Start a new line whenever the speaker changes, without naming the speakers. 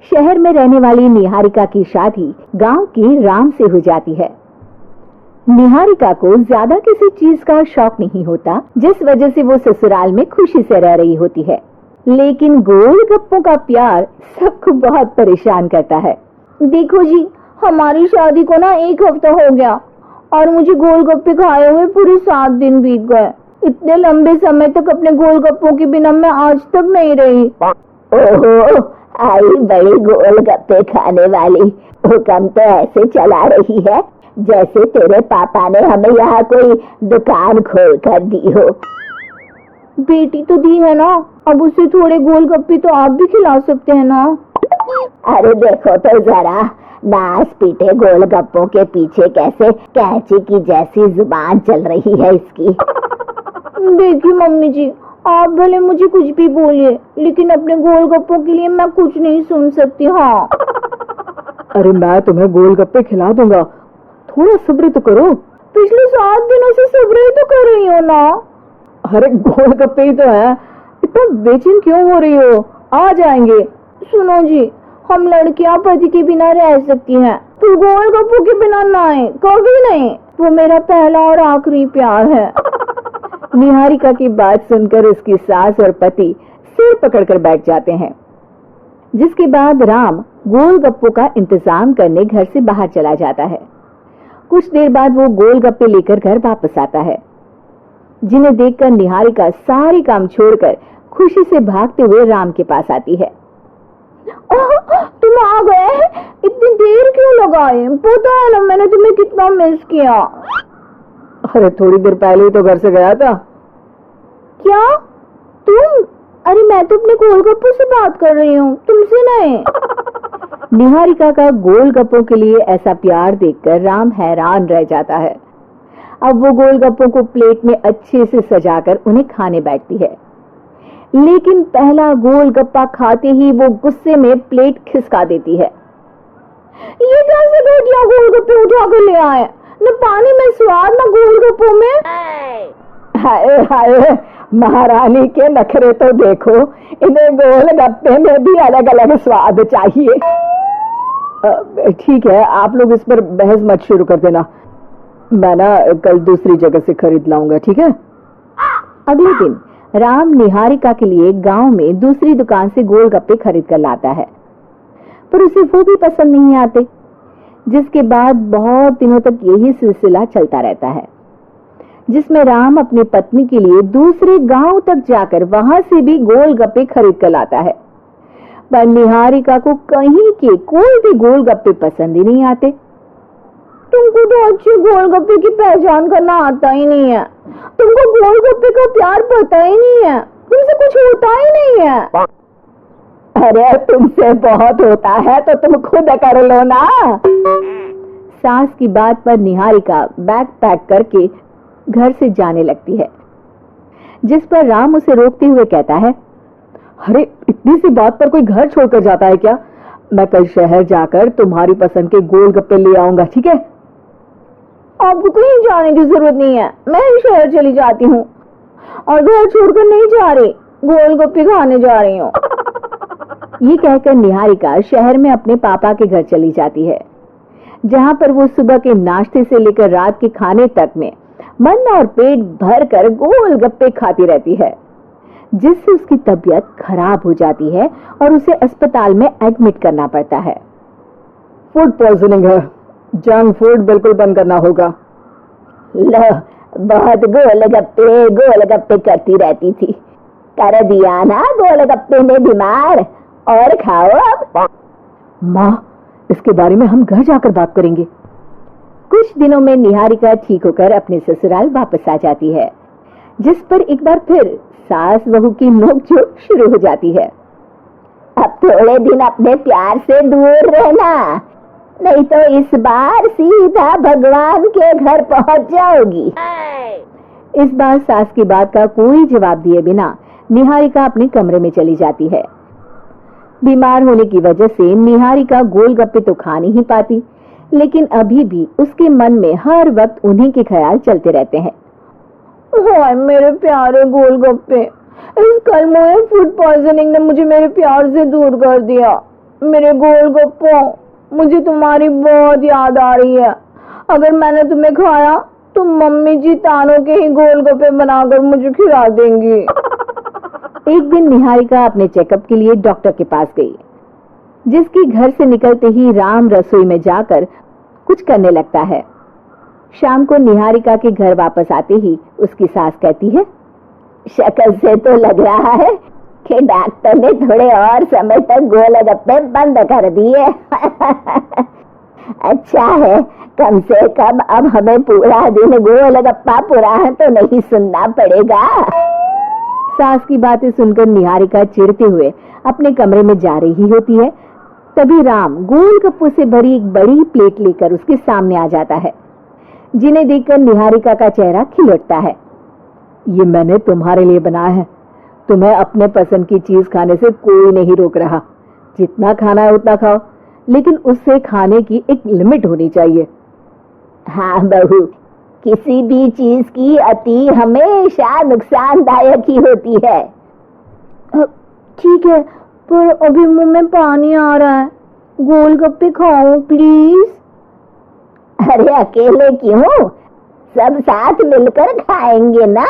शहर में रहने वाली निहारिका की शादी गांव की राम से हो जाती है। निहारिका को ज्यादा किसी चीज का शौक नहीं होता, जिस वजह से वो ससुराल में खुशी से रह रही होती है। लेकिन गोलगप्पों का प्यार सबको बहुत परेशान करता है।
देखो जी, हमारी शादी को ना 1 हफ्ता हो गया और मुझे गोलगप्पे खाए हुए पूरे 7 दिन बीत गए। इतने लंबे समय तक अपने गोलगप्पों के बिना मैं आज तक नहीं रही।
ओहो, आई बड़ी गोलगप्पे खाने वाली। हुक्म तो ऐसे चला रही है जैसे तेरे पापा ने हमें यहाँ कोई दुकान खोल कर दी हो।
बेटी तो दी है ना, अब उसे थोड़े गोलगप्पे तो आप भी खिला सकते हैं ना।
अरे देखो तो जरा, नास पीटे गोलगप्पों के पीछे कैसे कैंची की जैसी जुबान चल रही है इसकी।
देखिए मम्मी जी, आप भले मुझे कुछ भी बोलिए, लेकिन अपने गोलगप्पों के लिए मैं कुछ नहीं सुन सकती। हाँ।
अरे मैं तुम्हें गोलगप्पे खिला दूंगा, थोड़ा सब्र तो करो।
पिछले 7 दिनों से सब्र ही तो कर रही हो ना।
अरे गोलगप्पे ही तो है, इतना बेचैन क्यों हो रही हो? आ जाएंगे।
सुनो जी, हम लड़कियां पति के बिना रह सकती हैं, तो गोलगप्पों के बिना नहीं, कभी नहीं। वो मेरा पहला और आखिरी प्यार है।
निहारिका की बात सुनकर उसकी सास और पति सिर पकड़कर बैठ जाते हैं। जिसके बाद राम गोलगप्पों का इंतजाम करने घर से बाहर चला जाता है। कुछ देर बाद वो गोलगप्पे लेकर घर वापस आता है, जिन्हें देखकर निहारिका सारे काम छोड़कर खुशी से भागते हुए राम के पास आती है।
तुम आ गए? इतनी देर क्यों लगाई? पता है ना मैंने तुम्हें कितना मिस किया।
अरे थोड़ी देर पहले ही तो घर से गया था।
क्या तुम? अरे मैं तो अपने गोलगप्पों से बात कर रही हूँ, तुमसे नहीं।
निहारिका का गोलगप्पों के लिए ऐसा प्यार देखकर राम हैरान रह जाता है। अब वो गोलगप्पों को प्लेट में अच्छे से सजाकर उन्हें खाने बैठती है, लेकिन पहला गोलगप्पा खाते ही वो गुस्से में प्लेट खिसका देती है।
ये कैसे घटिया गोलगप्पे उठा कर ले आए? न पानी में स्वाद, न गोलगप्पों में।
हाय हाय, महारानी के नखरे तो देखो, इन्हें गोलगप्पे में भी अलग अलग स्वाद चाहिए।
ठीक है, आप लोग इस पर बहस मत शुरू कर देना, मैं ना कल दूसरी जगह से खरीद लाऊंगा, ठीक है? अगले दिन राम निहारिका के लिए गांव में दूसरी दुकान से गोलगप्पे खरीद कर लाता है, पर उसे वो भी पसंद नहीं आते। जिसके बाद बहुत दिनों तक यही सिलसिला चलता रहता है, जिसमें राम अपनी पत्नी के लिए दूसरे गांव तक जाकर वहां से भी गोलगप्पे खरीद कर लाता है, पर निहारिका को कहीं के कोई भी गोलगप्पे पसंद ही नहीं आते।
तुमको तो अच्छे गोलगप्पे की पहचान करना आता ही नहीं है। तुमको गोलगप्पे का प्यार पता ही नहीं है, तुमसे कुछ होता ही नहीं है।
अरे तुमसे बहुत होता है तो तुम खुद कर लो ना।
सास की बात पर निहारिका बैग पैक करके घर से जाने लगती है, जिस पर राम उसे रोकते हुए कहता है, अरे इतनी सी बात पर कोई घर छोड़कर जाता है क्या? मैं कल शहर जाकर तुम्हारी पसंद के गोलगप्पे ले आऊंगा, ठीक है?
आपको कहीं जाने की जरूरत नहीं है, मैं ही शहर चली जाती हूँ और घर छोड़कर नहीं जा रही, गोलगप्पे खाने जा रही हूँ।
ये कहकर निहारिका शहर में अपने पापा के घर चली जाती है, जहाँ पर वो सुबह के नाश्ते से लेकर रात के खाने तक में मन और पेट भर कर गोलगप्पे खाती रहती है, जिससे उसकी तबीयत खराब हो जाती है और उसे अस्पताल में एडमिट करना पड़ता है। फूड पॉइजनिंग है, जंक फूड बिल्कुल बंद करना होगा।
लो, बहुत गोलगप्पे करती रहती थी, कर दिया ना गोलगप्पे में बीमार। और खाओ अब।
माँ, इसके बारे में हम घर जाकर बात करेंगे। कुछ दिनों में निहारिका ठीक होकर अपने ससुराल वापस आ जाती है, जिस पर एक बार फिर सास बहू की नोकझोंक शुरू हो जाती है।
अब थोड़े दिन अपने प्यार से दूर रहना, नहीं तो इस बार सीधा भगवान के घर पहुंच जाओगी।
इस बार सास की बात का कोई जवाब दिए बिना निहारिका अपने कमरे में चली जाती है। बीमार होने की वजह से निहारिका गोलगप्पे तो खा नहीं पाती, लेकिन अभी भी उसके मन में हर वक्त उन्हीं के ख्याल चलते रहते हैं।
हाय मेरे प्यारे गोलगप्पे, इस कल मुझे फूड पॉइजनिंग ने मुझे मेरे प्यार से दूर कर दिया। मेरे गोलगप्पों, मुझे तुम्हारी बहुत याद आ रही है। अगर मैंने तुम्हें खाया तो मम्मी जी तानों के ही गोलगप्पे बनाकर मुझे खिला देंगी।
एक दिन निहारिका अपने चेकअप के लिए डॉक्टर के पास गई, जिसकी घर से निकलते ही राम रसोई में जाकर कुछ करने लगता है। शाम को निहारिका के घर वापस आते ही उसकी सास कहती है,
शक्ल से तो लग रहा है कि डॉक्टर ने थोड़े और समय तक गोलगप्पे बंद कर दिए। अच्छा है, कम से कम अब हमें पूरा दिन गोलगप्पा पुराण तो नहीं सुनना पड़ेगा।
सास की बातें सुनकर निहारिका चिढ़ते हुए अपने कमरे में जा रही होती है। तभी राम गोलगप्पों से भरी एक बड़ी प्लेट लेकर उसके सामने आ जाता है, जिन्हें देखकर निहारिका का चेहरा खिल उठता है। ये मैंने तुम्हारे लिए बनाया है। तुम्हें अपने पसंद की चीज खाने से कोई नहीं रोक रहा। जितना खाना है उतना खाओ, लेकिन उससे खाने की एक लिमिट होनी चाहिए।
हाँ बहू, किसी भी चीज की अति हमेशा नुकसानदायक ही होती है।
ठीक है, पर अभी मुंह में पानी आ रहा है। गोलगप्पे खाओ प्लीज।
अरे अकेले क्यों, सब साथ मिलकर खाएंगे ना।